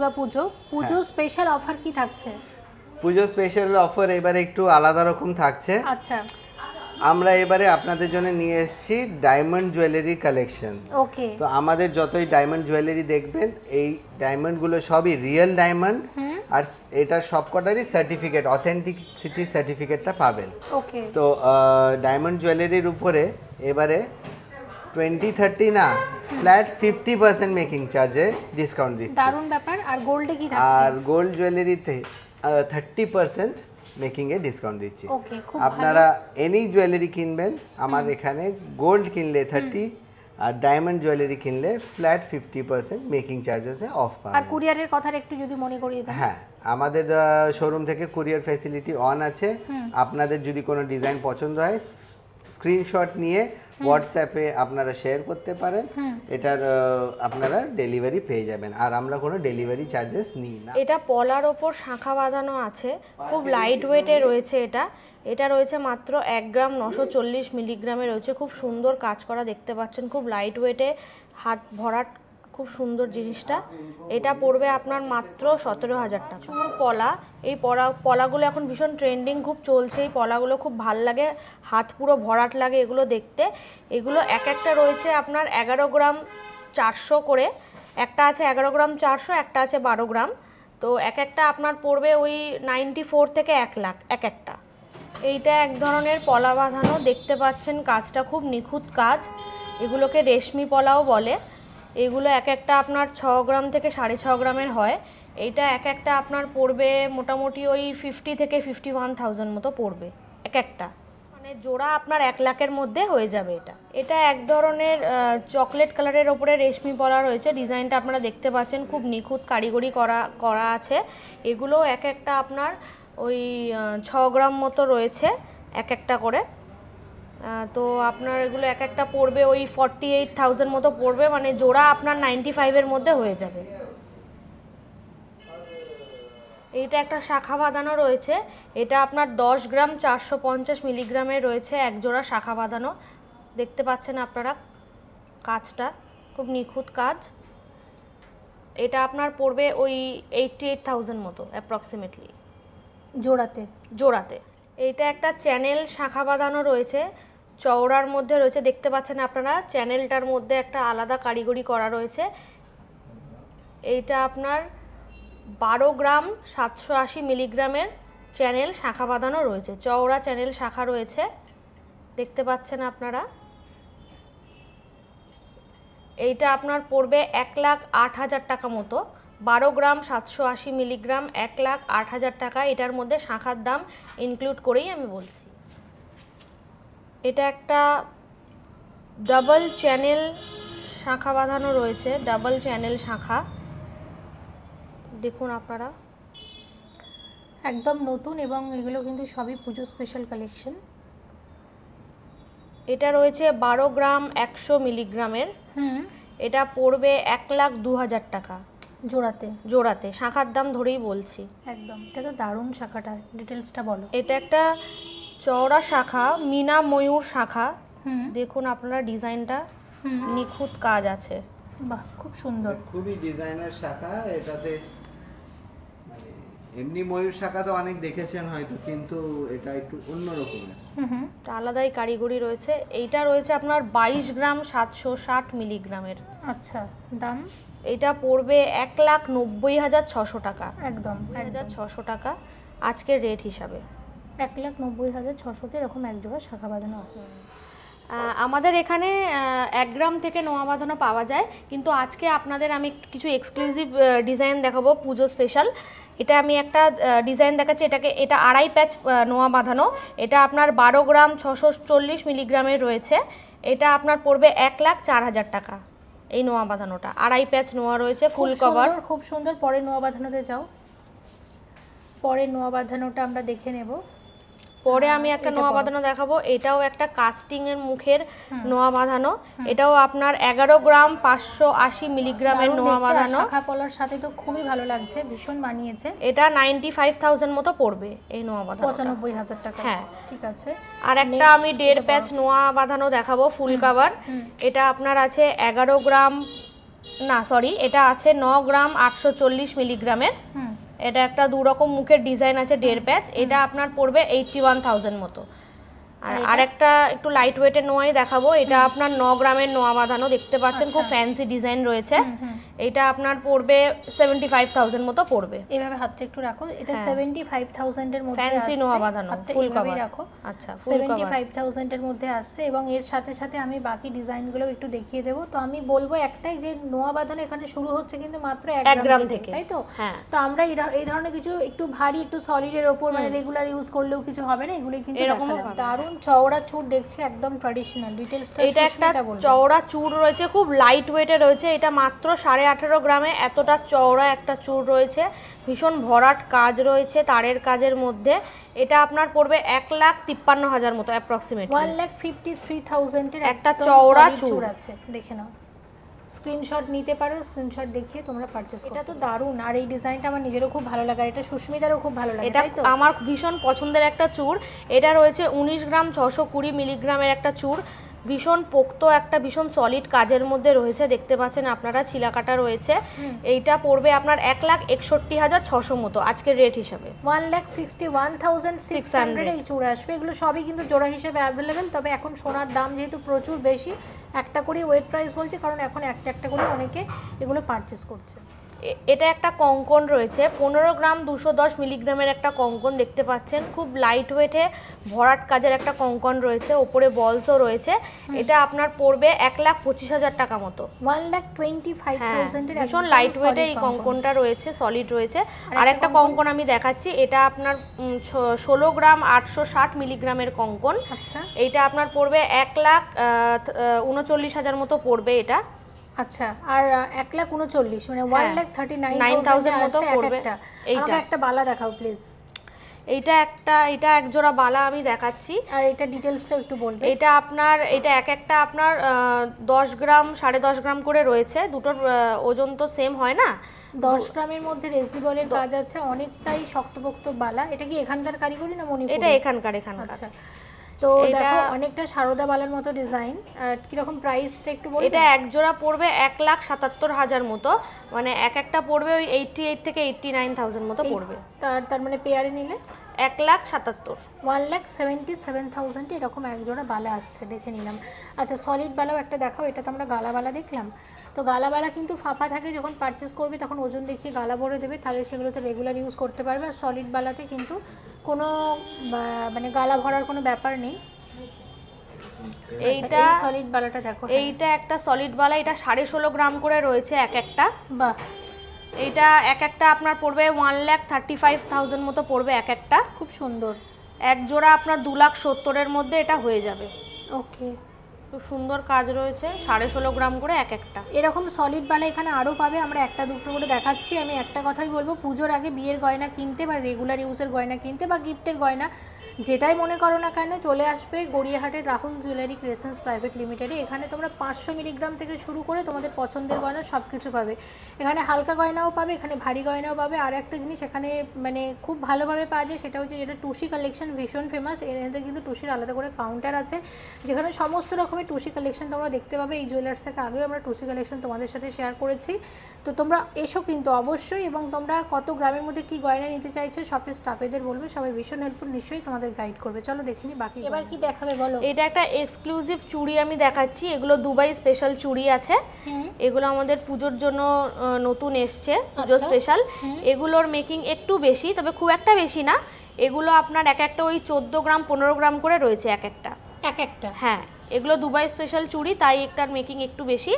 দুর্গাপুজো, পুজো special offer কি থাকছে? পুজো special offer এবারে একটু আলাদা রকম থাকছে। আচ্ছা, আমরা এবারে আপনাদের জন্য নিয়ে এসেছি ডায়মন্ড জুয়েলারি কালেকশন। ওকে। তো আমাদের যতই ডায়মন্ড জুয়েলারি দেখবেন, এই ডায়মন্ডগুলো সবই রিয়েল ডায়মন্ড, আর এটা সবকটারই সার্টিফিকেট, অথেন্টিসিটি সার্টিফিকেটটা পাবেন। ওকে। তো ডায়মন্ড জুয়েলারির উপরে এবারে 20-30 না, ফ্ল্যাট 50% মেকিং চার্জে ডিসকাউন্ট দিচ্ছি। দারুণ ব্যাপার। আর গোল্ডে কি থাকছে? আর গোল্ড জুয়েলারিতে 30% মেকিং এ ডিসকাউন্ট দিচ্ছি। ওকে, খুব আপনারা এনি জুয়েলারি কিনবেন আমার এখানে, গোল্ড কিনলে 30 আর ডায়মন্ড জুয়েলারি কিনলে ফ্ল্যাট 50% মেকিং চার্জেসে অফ পাবেন। আর কুরিয়ারের কথা একটু যদি মনে করিয়ে দেন। হ্যাঁ, আমাদের শোরুম থেকে কুরিয়ার ফ্যাসিলিটি অন আছে। আপনাদের যদি কোনো ডিজাইন পছন্দ হয়, স্ক্রিনশট নিয়ে হোয়াটসঅ্যাপে আপনারা শেয়ার করতে পারেন, এটার আপনারা ডেলিভারি পেয়ে যাবেন। আর আমরা কোনো ডেলিভারি চার্জেস নিই না। এটা পলার ওপর শাঁখা বাঁধানো আছে, খুব লাইট ওয়েটে রয়েছে। এটা রয়েছে মাত্র 1 গ্রাম 940 মিলিগ্রামে রয়েছে। খুব সুন্দর কাজ করা দেখতে পাচ্ছেন, খুব লাইট ওয়েটে, হাত ভরাট, খুব সুন্দর জিনিসটা। এটা পড়বে আপনার মাত্র 17,000 টাকা। পলা, এই পলাগুলো এখন ভীষণ ট্রেন্ডিং, খুব চলছে। এই পলাগুলো খুব ভাল লাগে, হাত পুরো ভরাট লাগে এগুলো দেখতে। এগুলো একটা রয়েছে আপনার 11 গ্রাম 400 করে, একটা আছে 11 গ্রাম 400, একটা আছে 12 গ্রাম। তো একটা আপনার পড়বে ওই 94 থেকে 1 লাখ একটা। এইটা এক ধরনের পলা বাঁধানো, দেখতে পাচ্ছেন কাজটা খুব নিখুঁত কাজ। এগুলোকে রেশমি পলাও বলে। এগুলো একটা আপনার 6 গ্রাম থেকে 6.5 গ্রামের হয়। এইটা একটা আপনার পড়বে মোটামুটি ওই 50 থেকে 51,000 মতো পড়বে একটা, মানে জোড়া আপনার 1 লাখের মধ্যে হয়ে যাবে। এটা এক ধরনের চকলেট কালারের ওপরে রেশমি পলা রয়েছে। ডিজাইনটা আপনারা দেখতে পাচ্ছেন, খুব নিখুঁত কারিগরি করা আছে। এগুলো একটা আপনার ওই 6 গ্রাম মতো রয়েছে একটা করে। তো আপনার এগুলো একটা পড়বে ওই 48,000 মতো পড়বে, মানে জোড়া আপনার 95-এর মধ্যে হয়ে যাবে। এইটা একটা শাখা বাঁধানো রয়েছে, এটা আপনার 10 গ্রাম 450 মিলিগ্রামের রয়েছে এক জোড়া শাখা বাঁধানো। দেখতে পাচ্ছেন আপনারা কাজটা, খুব নিখুঁত কাজ। এটা আপনার পড়বে ওই 88,000 মতো অ্যাপ্রক্সিমেটলি জোড়াতে। এইটা একটা চ্যানেল শাখা বাঁধানো রয়েছে, চওড়ার মধ্যে রয়েছে, দেখতে পাচ্ছেন আপনারা। চ্যানেলটার মধ্যে একটা আলাদা কারিগরি করা রয়েছে। এইটা আপনার 12 গ্রাম 780 মিলিগ্রামের চ্যানেল শাখা বাঁধানো রয়েছে, চওড়া চ্যানেল শাখা রয়েছে, দেখতে পাচ্ছেন আপনারা। এইটা আপনার পড়বে 1,08,000 টাকা মতো। 12 গ্রাম 780 মিলিগ্রাম 1,08,000 টাকা। এটার মধ্যে শাখার দাম ইনক্লুড করেই আমি বলছি। এটা একটা ডাবল চ্যানেল শাখা বাঁধানো রয়েছে, ডাবল চ্যানেল শাখা, দেখুন আপনারা, একদম নতুন, এবং এগুলো কিন্তু সবই পুজো স্পেশাল কালেকশন। এটা রয়েছে 12 গ্রাম 100 মিলিগ্রামের। এটা পড়বে 1,02,000 টাকা জোড়াতে। শাখার দাম ধরেই বলছি। একদম, এটা তো দারুণ শাখাটা, ডিটেলসটা বলো। এটা একটা চওড়া শাখা, মিনা ময়ূর শাখা, দেখুন আপনারা ডিজাইনটা, নিখুঁত কাজ আছে। বাহ, খুব সুন্দর, খুবই ডিজাইনার শাখা। এটাতে এমনি ময়ূর শাখা তো অনেক দেখেছেন হয়তো, কিন্তু এটা একটু অন্য রকমের, আলাদাই কারিগরি রয়েছে। এইটা রয়েছে আপনার 22 গ্রাম 760 মিলিগ্রামের। আচ্ছা, দাম এটা পড়বে 1,90,600 টাকা। একদম 1,600 টাকা আজকের রেট হিসাবে। 1,90,600-তে এরকম এক জোড়া শাখা বাঁধানো আছে। আমাদের এখানে 1 গ্রাম থেকে নোয়া বাঁধানো পাওয়া যায়, কিন্তু আজকে আপনাদের আমি কিছু এক্সক্লুসিভ ডিজাইন দেখাবো পুজো স্পেশাল। এটা আমি একটা ডিজাইন দেখাচ্ছি, এটা 2.5 প্যাচ নোয়া বাঁধানো। এটা আপনার 12 গ্রাম 640 মিলিগ্রামের রয়েছে। এটা আপনার পড়বে 1,04,000 টাকা। এই নোয়া বাঁধানোটা 2.5 প্যাচ নোয়া রয়েছে, ফুল কভার, খুব সুন্দর। পরে নোয়া বাঁধানোতে যাও, পরে নোয়া বাঁধানোটা আমরা দেখে নেব। পরে আমি একটা নোয়া বাঁধানো দেখাবো। এটাও একটা কাস্টিং এর মুখের নোয়া বাঁধানো। এটাও আপনার 11 গ্রাম 580 মিলিগ্রামের নোয়া বাঁধানো। শাখা পলার সাথে তো খুবই ভালো লাগছে, ভীষণ মানিয়েছে। এটা 95,000 মতো পড়বে এই নোয়া বাঁধানো, 95,000 টাকা। হ্যাঁ, ঠিক আছে। আর একটা আমি 1.5 প্যাচ নোয়া বাঁধানো দেখাবো, ফুল কভার। এটা আপনার আছে 11 গ্রাম না সরি, এটা আছে 9 গ্রাম 840 মিলিগ্রামের। এটা একটা দু রকম মুখের ডিজাইন আছে 1.5 প্যাচ, এটা আপনার পড়বে 81,000 মতো। আর আরেকটা একটু লাইট ওয়েটের নোয়াই দেখাবো, এটা আপনার 9 গ্রামের নোয়া বাঁধানো, দেখতে পাচ্ছেন খুব ফ্যান্সি ডিজাইন রয়েছে। এটা আপনার পড়বে 75,000 মতো পড়বে। এইভাবে হাতটা একটু রাখো, এটা 75,000 এর মধ্যে ফ্যান্সি নোয়া বাঁধানো ফুল কভার রাখো। আচ্ছা 75,000 এর মধ্যে আসছে এবং এর সাথে সাথে আমি বাকি ডিজাইনগুলো একটু দেখিয়ে দেবো। তো আমি বলবো একটাই, যে নোয়া বাঁধানো এখানে শুরু হচ্ছে কিন্তু মাত্র 1 গ্রাম থেকে, তাই তো? তো আমরা এই ধরনের কিছু একটু ভারী একটু সলিডের ওপর মানে রেগুলার ইউজ করলেও কিছু হবে না, এগুলোই কিন্তু দেখালাম। দারুণ চওড়া চূড় দেখছে, একদম ট্র্যাডিশনাল। ডিটেইলসটা এটা একটা চওড়া চূড় রয়েছে, খুব লাইট ওয়েটে রয়েছে। এটা মাত্র 18.5 গ্রামে এতটা চওড়া একটা চূড় রয়েছে, ভীষণ ভরাট কাজ রয়েছে তারের কাজের মধ্যে। এটা আপনার পড়বে 1,53,000 মতো অ্যাপ্রক্সিমেটলি। 1,53,000 এর একটা চওড়া চূড় আছে, দেখে নাও। স্ক্রিনশট নিতে পারো, স্ক্রিনশট দেখিয়ে তোমরা পারচেজ করো। এটা তো দারুণ, আর এই ডিজাইনটা আমার নিজেরও খুব ভালো লাগে, এটা সুস্মিতারও খুব ভালো লাগে, তাই তো? আমার ভীষণ পছন্দের একটা চূড়। এটা রয়েছে 19 গ্রাম 620 মিলিগ্রামের একটা চূড়, ভীষণ পোক্ত একটা ভীষণ সলিড কাজের মধ্যে রয়েছে, দেখতে পাচ্ছেন আপনারা ছিলা কাটা রয়েছে। এইটা পড়বে আপনার 1,61,600 মতো আজকের রেট হিসাবে। 1,61,600 এই চূড় আসবে। এগুলো সবই কিন্তু জোড়া হিসেবে অ্যাভেলেবেল, তবে এখন সোনার দাম যেহেতু প্রচুর বেশি, একটা করে ওয়েট প্রাইস বলছে, কারণ এখন একটা করে অনেকে এগুলো পারচেস করছে। এটা একটা কঙ্কন রয়েছে 15 গ্রাম 210 মিলিগ্রামের একটা কঙ্কন, দেখতে পাচ্ছেন খুব লাইট ওয়েটে ভরাট কাজের একটা কঙ্কন রয়েছে, ওপরে বলসও রয়েছে। এটা আপনার পড়বে 1,25,000 টাকা মতো। 1,25,000 এর ভীষণ লাইট ওয়েটে এই কঙ্কনটা রয়েছে, সলিড রয়েছে। আর একটা কঙ্কন আমি দেখাচ্ছি, এটা আপনার 16 গ্রাম 860 মিলিগ্রামের কঙ্কন। আচ্ছা, এইটা আপনার পড়বে 1,39,000 মতো পড়বে এটা। আচ্ছা, আর 1,39,000 মানে 1,39,000 মতো পড়বে। আমাকে একটা বালা দেখাও প্লিজ। এটা এক জোড়া বালা আমি দেখাচ্ছি, আর এটা ডিটেইলসটা একটু বলবেন। এটা আপনার একটা আপনার 10 গ্রাম 10.5 গ্রাম করে রয়েছে, দুটোর ওজন তো সেম হয় না। 10 গ্রামের মধ্যে রেসিবলের কাজ আছে, অনেকটাই শক্তপোক্ত বালা। এটা কি এখানকার কারিগরি না মণিপুর? এটা এখানকার। আচ্ছা, তো দেখো অনেকটা সারদা বালার মতো ডিজাইন। কিরকম প্রাইসটা একটু বলুন। এটা এক জোড়া পড়বে 1,77,000 মতো, মানে একটা পড়বে ওই 88 থেকে 89,000 মতো পড়বে। তার মানে পেয়ারে নিলে 1,77,000 1,77,000 এরকম এক জোড়া বালা আসছে, দেখে নিলাম। আচ্ছা, সলিড বালাও একটা দেখাও। এটা তো আমরা গালা বালা দেখলাম, তো গালা বালা কিন্তু ফাঁপা থাকে, যখন পারচেস করবে তখন ওজন দেখিয়ে গালা ভরে দেবে, তাহলে সেগুলোতে রেগুলার ইউজ করতে পারবে। আর সলিড বালাতে কিন্তু কোনো মানে গালা ভরার কোনো ব্যাপার নেই। এইটা সলিড বালাটা দেখো, এইটা একটা সলিড বালা, এটা 16.5 গ্রাম করে রয়েছে একটা। বাহ, এইটা একটা আপনার পড়বে 1,35,000 মতো পড়বে একটা। খুব সুন্দর। এক জোড়া আপনার 2,70,000 এর মধ্যে এটা হয়ে যাবে। ওকে, খুব সুন্দর কাজ রয়েছে, 16.5 গ্রাম করে একটা। এরকম সলিড বালা এখানে আরও পাবে, আমরা একটা দুটো করে দেখাচ্ছি। আমি একটা কথাই বলবো, পুজোর আগে বিয়ের গয়না কিনতে বা রেগুলার ইউজের গয়না কিনতে বা গিফটের গয়না যেটাই মনে করো না কেন, চলে আসবে গড়িয়াহাটের রাহুল জুয়েলারি ক্রিয়েশনস প্রাইভেট লিমিটেডে। এখানে তোমরা 500 মিলিগ্রাম থেকে শুরু করে তোমাদের পছন্দের গয়না সব কিছু পাবে। এখানে হালকা গয়নাও পাবে, এখানে ভারী গয়নাও পাবে। আর একটা জিনিস এখানে মানে খুব ভালোভাবে পাওয়া যায়, সেটা হচ্ছে যেটা টুসি কালেকশন ভীষণ ফেমাস। এখানে কিন্তু টুসির আলাদা করে কাউন্টার আছে, যেখানে সমস্ত রকমের টুসি কালেকশন তোমরা দেখতে পাবে। এই জুয়েলার্স থেকে আগেও আমরা টুসি কালেকশন তোমাদের সাথে শেয়ার করেছি, তো তোমরা এসো কিন্তু অবশ্যই। এবং তোমরা কত গ্রামের মধ্যে কি গয়না নিতে চাইছো শপের স্টাফেদের বলবে, সবাই ভীষণ হেল্পফুল, নিশ্চয়ই তোমাদের গাইড করবে। চলো দেখে নি বাকি। এবার কি দেখাবে বলো। এটা একটা এক্সক্লুসিভ চুড়ি আমি দেখাচ্ছি, এগুলো দুবাই স্পেশাল চুড়ি আছে। এগুলো আমাদের পুজোর জন্য নতুন এসছে, পুজো স্পেশাল। এগুলোর মেকিং একটু বেশি, তবে খুব একটা বেশি না। এগুলো আপনার একটা ওই 14 গ্রাম 15 গ্রাম করে রয়েছে একটা। হ্যাঁ, এগুলো দুবাই স্পেশাল চুড়ি, তাই একটার মেকিং একটু বেশি।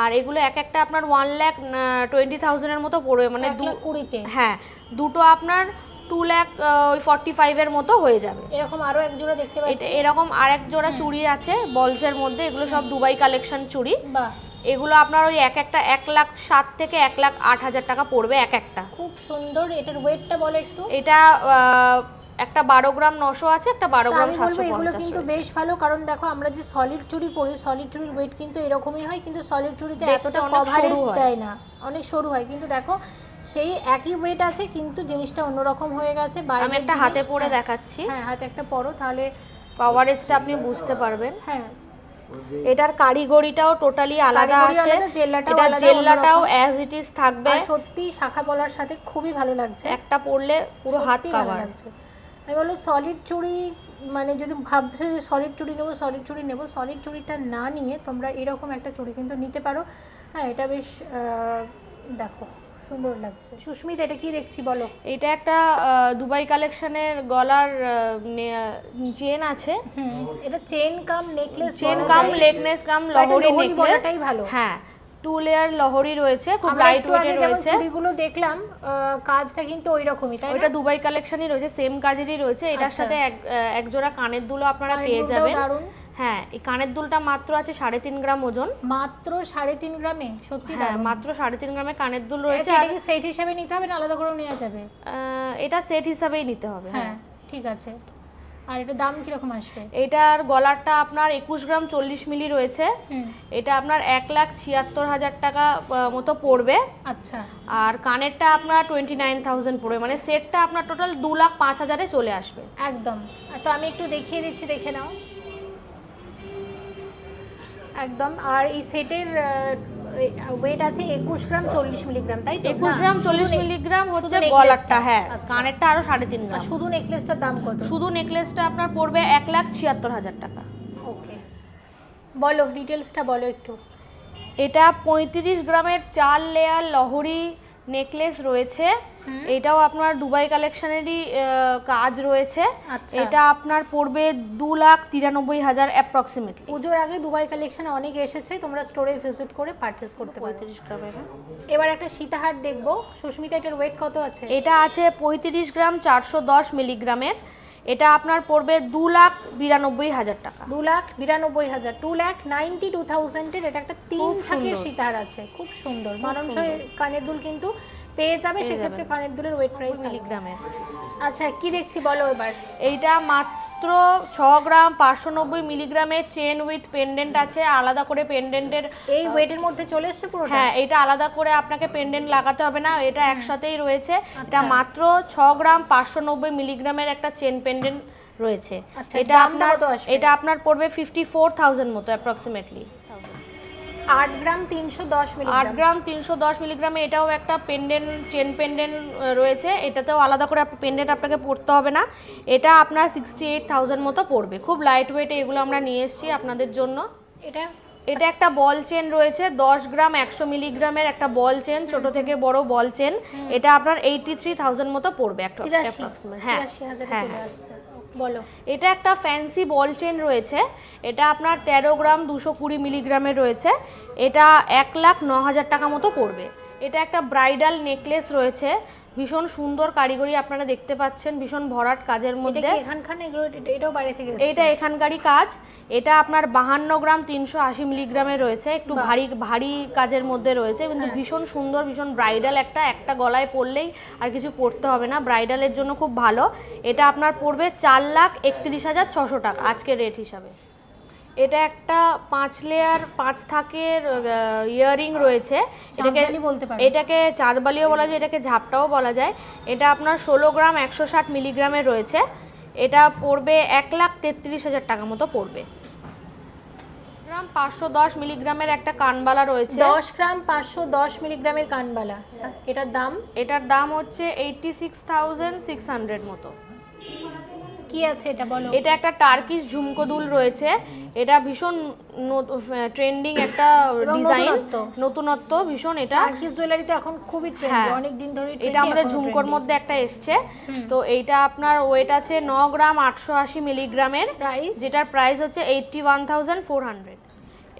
আর এগুলো একটা আপনার 1,20,000 এর মতো পড়বে, মানে 1,20,000। হ্যাঁ, দুটো আপনার 2,45,000 এর মতো হয়ে যাবে। এরকম আরো এক জোড়া দেখতে পাচ্ছি, এরকম আরেক জোড়া চুড়ি আছে বলসের মধ্যে, এগুলো সব দুবাই কালেকশন চুড়ি। বাহ, এগুলো আপনার ওই একটা 1,07,000 থেকে 1,08,000 টাকা পড়বে একটা। খুব সুন্দর। এটার ওয়েটটা বলো একটু। এটা একটা 12 গ্রাম 900 আছে, একটা 12 গ্রাম 750। এগুলো কিন্তু বেশ ভালো, কারণ দেখো আমরা যে সলিড চুড়ি পরি, সলিড চুড়ির ওয়েট কিন্তু এরকমই হয়, কিন্তু সলিড চুড়িতে এতটা কভারেজ দেয় না, অনেক সরু হয়। কিন্তু দেখো সেই একই ওয়েট আছে, কিন্তু জিনিসটা অন্যরকম হয়ে গেছে। আমি একটা হাতে পরে দেখাচ্ছি। হ্যাঁ, হাতে একটা পরো, তাহলে কভারেজটা আপনি বুঝতে পারবেন। হ্যাঁ, এটার কারিগরিটাও টোটালি আলাদা কারিগরি আছে, আলাদা, জেল্লাটাও এটা আলাদা, জেল্লাটাও অন্যরকম। অ্যাজ ইট ইজ থাকবে। আর সত্যি শাখা পলার সাথে খুবই ভালো লাগছে, একটা পরলে পুরো হাত সত্যিই ভালো কাভার। লাগছে। আমি বললো সলিড চুড়ি, মানে যদি ভাবছো যে সলিড চুড়ি নেবো, সলিড চুড়ি নেবো, সলিড চুড়িটা না নিয়ে তোমরা এরকম একটা চুড়ি কিন্তু নিতে পারো। হ্যাঁ, এটা বেশ দেখো সুন্দর লাগছে। সুস্মিতা, এটা কি দেখছি বলো? এটা একটা দুবাই কালেকশনের গলার চেন আছে, এটা chain cum necklace, chain cum necklace cum লহরি নেকলেস, বলাটাই ভালো। হ্যাঁ 2 লেয়ার লহরি রয়েছে, খুব আমরা লাইট একটু আগে ওয়েটে যেমন রয়েছে। চুড়িগুলো দেখলাম, কাজটা কিন্তু ওই রকমই, তাই না? ওটা দুবাই কালেকশনই রয়েছে, সেম কাজেরই রয়েছে। এটার সাথে এক জোড়া কানের দুলও আপনারা পেয়ে যাবেন। দারুণ। হ্যাঁ, এই কানের দুলটা মাত্র আছে 3.5 গ্রাম ওজন। মাত্র 3.5 গ্রামে? সত্যি হ্যাঁ, দারুণ। মাত্র 3.5 গ্রামের কানের দুল রয়েছে। এটা কি সেট হিসেবে নিতে হবে না আলাদা করে নেওয়া যাবে? এটা সেট হিসাবেই নিতে হবে। হ্যাঁ, ঠিক আছে। আর এটা দাম কিরকম আসবে? এটার গলারটা আপনার 21 গ্রাম 40 মিলি রয়েছে। এটা আপনার 1,76,000 টাকা মতো পড়বে। আচ্ছা। আর কানেরটা আপনার 29,000 পড়বে, মানে সেটটা আপনার টোটাল 2,05,000-এ চলে আসবে একদম। তো আমি একটু দেখিয়ে দিচ্ছি, দেখে নাও একদম। আর এই সেটের ওয়েট আছে 21 গ্রাম 40 মিলিগ্রাম, তাই তো? 21 গ্রাম 40 মিলিগ্রাম হচ্ছে গলারটা। হ্যাঁ, কানেরটা আরো 3.5 গ্রাম। শুধু নেকলেসটার দাম কত? শুধু নেকলেসটা আপনার পড়বে 1,76,000 টাকা। ওকে, বলো ডিটেলসটা বলো একটু। এটা 35 গ্রামের 4 লেয়ার লহরি নেকলেস রয়েছে। এটাও আপনার দুবাই কালেকশনেরই কাজ রয়েছে। এটা আপনার পড়বে 2,93,000 অ্যাপ্রক্সিমেটলি। পুজোর আগে দুবাই কালেকশনে অনেক এসেছে, তোমরা স্টোরে ভিজিট করে পারচেজ করতে পারো। 35 গ্রামের। এবার একটা সীতাহার দেখবো। সুস্মিতা, এটার ওয়েট কত আছে? এটা আছে 35 গ্রাম 410 মিলিগ্রামের। এটা আপনার পড়বে 2,92,000 টাকা। 2,92,000, 2,92,000 এটা একটা 3 থাকের সীতাহার আছে, খুব সুন্দর মানানসই কানের দুল কিন্তু পেয়ে যাবে। সেক্ষেত্রে কানের দুলের ওয়েট প্রাইস মিলিগ্রামের। আচ্ছা, কি দেখছি বলো এবার? এইটা মাত্র 6 গ্রাম 590 মিলিগ্রামের চেন উইথ পেন্ডেন্ট আছে, আলাদা করে পেন্ডেন্টের এই ওয়েটের মধ্যে চলে এসেছে পুরোটা? হ্যাঁ, এটা আলাদা করে আপনাকে পেন্ডেন্ট লাগাতে হবে না, এটা একসাথেই রয়েছে। এটা মাত্র 6 গ্রাম 590 মিলিগ্রামের একটা চেন পেন্ডেন্ট রয়েছে। এটা আপনার পড়বে 54,000 মতো অ্যাপ্রক্সিমেটলি। 8 গ্রাম 310 মিলিগ্রাম। 8 গ্রাম 310 মিলিগ্রামে এটাও একটা পেন্ডেন্ট, চেন পেন্ডেন্ট রয়েছে। এটাতেও আলাদা করে পেন্ডেন্ট আপনাকে পড়তে হবে না। এটা আপনার 68,000 মতো পড়বে। খুব লাইট ওয়েটে এগুলো আমরা নিয়ে এসেছি আপনাদের জন্য। এটা একটা বল চেন রয়েছে, 10 গ্রাম 100 মিলিগ্রামের একটা বল চেন, ছোট থেকে বড় বল চেন। এটা আপনার 83,000 মতো পড়বে একটা অ্যাপ্রক্সিমেট। হ্যাঁ, 83,000 চলে আসছে। বলো। এটা একটা ফ্যান্সি বল চেন রয়েছে। এটা আপনার 13 গ্রাম 220 মিলিগ্রামের রয়েছে। এটা 1,09,000 টাকা মতো পড়বে। এটা একটা ব্রাইডাল নেকলেস রয়েছে, ভীষণ সুন্দর কারিগরি আপনারা দেখতে পাচ্ছেন, ভীষণ ভরাট কাজের মধ্যে। এটাও বাইরে থেকে এসেছে? এটা এখানকারই কাজ। এটা আপনার 52 গ্রাম 380 মিলিগ্রামের রয়েছে, একটু ভারী কাজের মধ্যে রয়েছে, কিন্তু ভীষণ সুন্দর, ভীষণ ব্রাইডাল। একটা গলায় পরলেই আর কিছু পরতে হবে না, ব্রাইডালের জন্য খুব ভালো। এটা আপনার পড়বে 4,31,600 টাকা আজকের রেট হিসাবে। এটা একটা 5 লেয়ার 5 থাকের ইয়াররিং রয়েছে। এটাকে চাঁদবালিও বলা যায়, এটাকে ঝাপটাও বলা যায়। এটা আপনার 16 গ্রাম 160 মিলিগ্রামের রয়েছে। এটা পড়বে 1,33,000 টাকা মতো পড়বে। গ্রাম 510 মিলিগ্রামের একটা কানবালা রয়েছে। 10 গ্রাম 510 মিলিগ্রামের কানবালা। এটার দাম হচ্ছে 86,600 মতো। কি আছে এটা বলো? এটা একটা টার্কিশ ঝুমকো দুল রয়েছে। এটা ভীষণ ট্রেন্ডিং একটা ডিজাইন, নতুনত্ব ভীষণ। এটা টার্কিশ জুয়েলারি তো এখন খুবই ট্রেন্ডি, অনেক দিন ধরে এটা আমাদের ঝুমকোর মধ্যে একটা এসছে। তো এইটা আপনার ওয়েট আছে 9 গ্রাম 880 মিলিগ্রামের, যেটার প্রাইস হচ্ছে 81,400।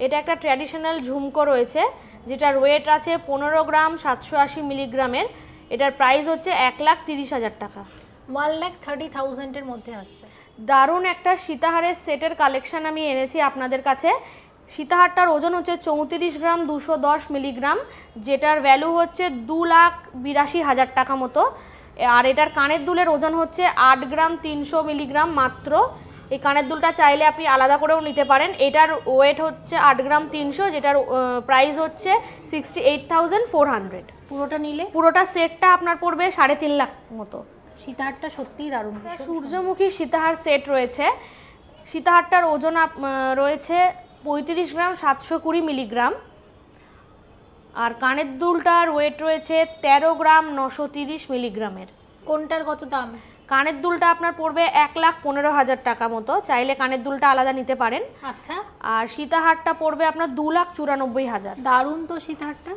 এটা একটা ট্র্যাডিশনাল ঝুমকো রয়েছে, যেটার ওয়েট আছে 15 গ্রাম 780 মিলিগ্রামের। এটার প্রাইস হচ্ছে 1,30,000 টাকা। 1,30,000 এর মধ্যে আসছে। দারুণ একটা সীতাহারের সেটের কালেকশন আমি এনেছি আপনাদের কাছে। সীতাহারটার ওজন হচ্ছে 34 গ্রাম 210 মিলিগ্রাম, যেটার ভ্যালু হচ্ছে 2,82,000 টাকা মতো। আর এটার কানের দুলের ওজন হচ্ছে 8 গ্রাম 300 মিলিগ্রাম মাত্র। এই কানের দুলটা চাইলে আপনি আলাদা করেও নিতে পারেন। এটার ওয়েট হচ্ছে 8 গ্রাম 300, যেটার প্রাইস হচ্ছে 68,400। পুরোটা সেটটা আপনার পড়বে 3.5 লাখ মতো। সীতাহারটা সত্যিই দারুণ। সূর্যমুখী সীতাহার সেট রয়েছে। সীতাহারটার ওজন রয়েছে 35 গ্রাম 720 মিলিগ্রাম। আর কানের দুলটার ওয়েট রয়েছে 13 গ্রাম 930 মিলিগ্রামের। কোনটার কত দাম? কানের দুলটা আপনার পড়বে 1,15,000 টাকা মতো, চাইলে কানের দুলটা আলাদা নিতে পারেন। আচ্ছা। আর সীতাহারটা পড়বে আপনার 2,94,000। দারুণ তো সীতাহারটা,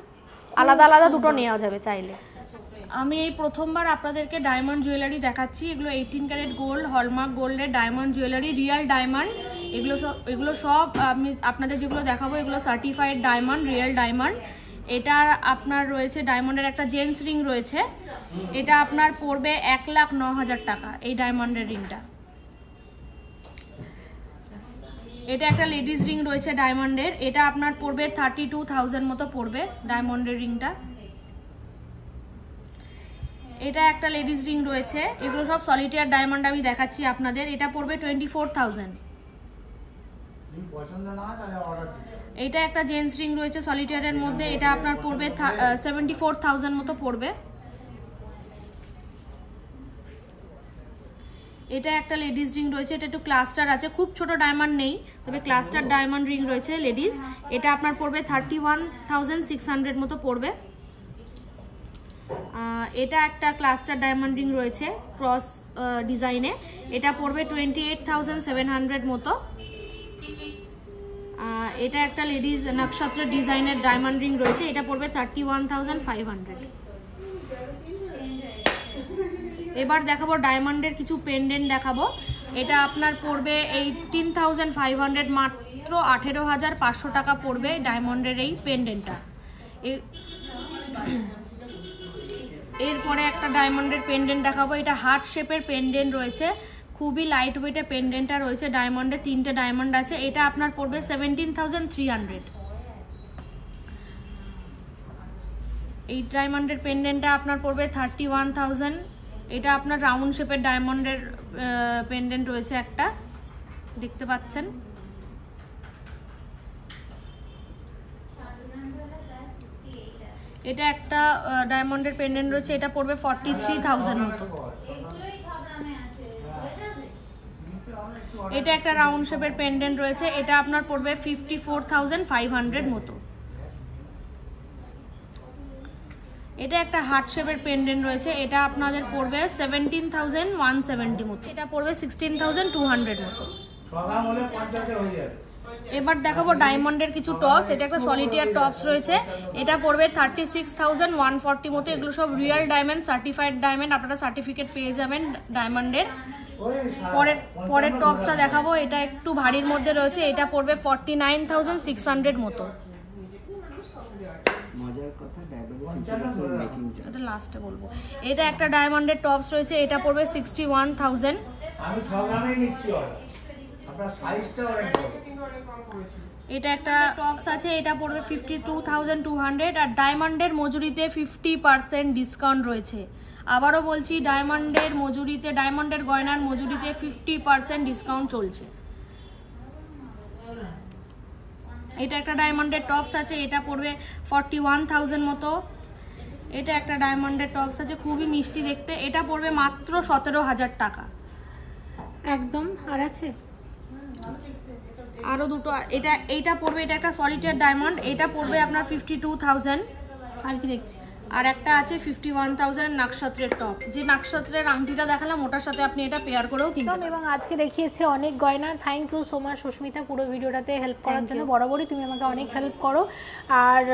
আলাদা আলাদা দুটো নেওয়া যাবে চাইলে। আমি এই প্রথমবার আপনাদেরকে ডায়মন্ড জুয়েলারি দেখাচ্ছি। এগুলো 18 ক্যারেট গোল্ড, হলমার্ক গোল্ডের ডায়মন্ড জুয়েলারি, রিয়েল ডায়মন্ড। এগুলো সব আমি আপনাদের যেগুলো দেখাবো এগুলো সার্টিফাইড ডায়মন্ড, রিয়েল ডায়মন্ড। এটা আপনার রয়েছে ডায়মন্ডের একটা জেন্টস রিং রয়েছে, এটা আপনার পড়বে 1,09,000 টাকা এই ডায়মন্ডের রিংটা। এটা একটা লেডিস রিং রয়েছে ডায়মন্ডের, এটা আপনার পড়বে 32,000 মতো পড়বে ডায়মন্ডের রিংটা। এটা একটা লেডিস রিং রয়েছে, এগুলো সব সলিটার ডায়মন্ড আমি দেখাচ্ছি আপনাদের, এটা পড়বে 24,000। এটা একটা জেন্টস রিং রয়েছে সলিটারের মধ্যে, এটা আপনার পড়বে 74,000 মতো পড়বে। এটা একটা লেডিস রিং রয়েছে, এটা একটু ক্লাস্টার আছে, খুব ছোট ডায়মন্ড নেই, তবে ক্লাস্টার ডায়মন্ড রিং রয়েছে লেডিস, এটা আপনার পড়বে 31,600 মতো পড়বে। এটা একটা ক্লাস্টার ডায়মন্ড রিং রয়েছে ক্রস ডিজাইনে, এটা পড়বে 28,700 মতো। এটা একটা লেডিস নক্ষত্র ডিজাইনের ডায়মন্ড রিং রয়েছে, এটা পড়বে 31,500। এবার দেখাবো ডায়মন্ডের কিছু পেন্ডেন্ট দেখাবো। এটা আপনার পড়বে 18,500, মাত্র 18,500 টাকা পড়বে ডায়মন্ডের এই পেন্ডেন্টটা। এরপরে একটা ডায়মন্ডের পেন্ডেন্ট দেখাবো, এটা হার্ট শেপের পেন্ডেন্ট রয়েছে, খুবই লাইট ওয়েটের পেন্ডেন্টটা রয়েছে ডায়মন্ডের, 3টে ডায়মন্ড আছে, এটা আপনার পড়বে 17,300। এই ডায়মন্ডের পেন্ডেন্টটা আপনার পড়বে 31,000। এটা আপনার রাউন্ড শেপের ডায়মন্ডের পেন্ডেন্ট রয়েছে একটা, দেখতে পাচ্ছেন। এটা একটা ডায়মন্ডের পেন্ডেন্ট রয়েছে, এটা পড়বে 43,000 মতো। এটা একটা রাউন্ড শেপের পেন্ডেন্ট রয়েছে, এটা আপনার পড়বে 54,500 মতো। এটা একটা হার্ট শেপের পেন্ডেন্ট রয়েছে, এটা আপনাদের পড়বে 17,170 মতো, এটা পড়বে 16,200 মতো। এবার দেখাবো ডায়মন্ডের কিছু টপস। এটা একটা সলিটার টপস রয়েছে, এটা পড়বে 36,140 মতো। এগুলো সব রিয়েল ডায়মন্ড, সার্টিফাইড ডায়মন্ড, আপনারা সার্টিফিকেট পেয়ে যাবেন ডায়মন্ডের। পরের টপসটা দেখাবো, এটা একটু ভারীর মধ্যে রয়েছে, এটা পড়বে 49,600 মতো। এটা লাস্টে বলবো। এটা একটা ডায়মন্ডের টপস রয়েছে, এটা পড়বে 61,000। এটা একটা টপস আছে, এটা পড়বে 52,200। আর ডায়মন্ডের মজুরিতে 50% ডিসকাউন্ট রয়েছে। আবারও বলছি, ডায়মন্ডের মজুরিতে, ডায়মন্ডের গয়নার মজুরিতে 50% ডিসকাউন্ট চলছে। এটা একটা ডায়মন্ডের টপস আছে, এটা পড়বে 41,000 মতো। এটা একটা ডায়মন্ডের টপস আছে, খুবই মিষ্টি দেখতে, এটা পড়বে মাত্র 17,000 টাকা একদম। আর আছে আরো দুটো, এইটা পড়বে, এটা একটা সলিটার ডায়মন্ড, এটা পড়বে আপনার 52,000। আর কি দেখছি, আর একটা আছে 51,000 নক্ষত্রের টপ, যে নক্ষত্রের আংটিটা দেখালাম ওটার সাথে আপনি এটা পেয়ার করেও কিনতে পারেন। এবং আজকে দেখিয়েছে অনেক গয়না। Thank you so much Sushmita, পুরো ভিডিওটাতে হেল্প করার জন্য। বরাবরই তুমি আমাকে অনেক হেল্প করো। আর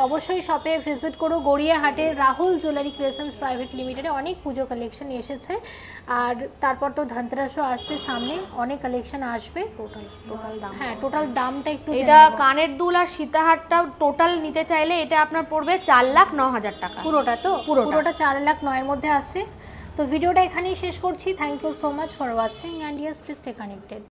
অবশ্যই শপে ভিজিট করো, গড়িয়াহাটে রাহুল জুয়েলারি ক্রিয়েশনস প্রাইভেট লিমিটেডে অনেক পুজো কালেকশন এসেছে। আর তারপর তো ধনতেরাসও আসছে সামনে, অনেক কালেকশন আসবে। টোটাল দাম, হ্যাঁ টোটাল দামটা একটু, এটা কানের দুল আর সীতাহারটা টোটাল নিতে চাইলে এটা আপনার পড়বে 4,09,000 টাকা পুরোটা। তো পুরোটা 4,09,000 মধ্যে আসছে। তো ভিডিওটা এখানেই শেষ করছি। Thank you so much for watching and yes please stay connected.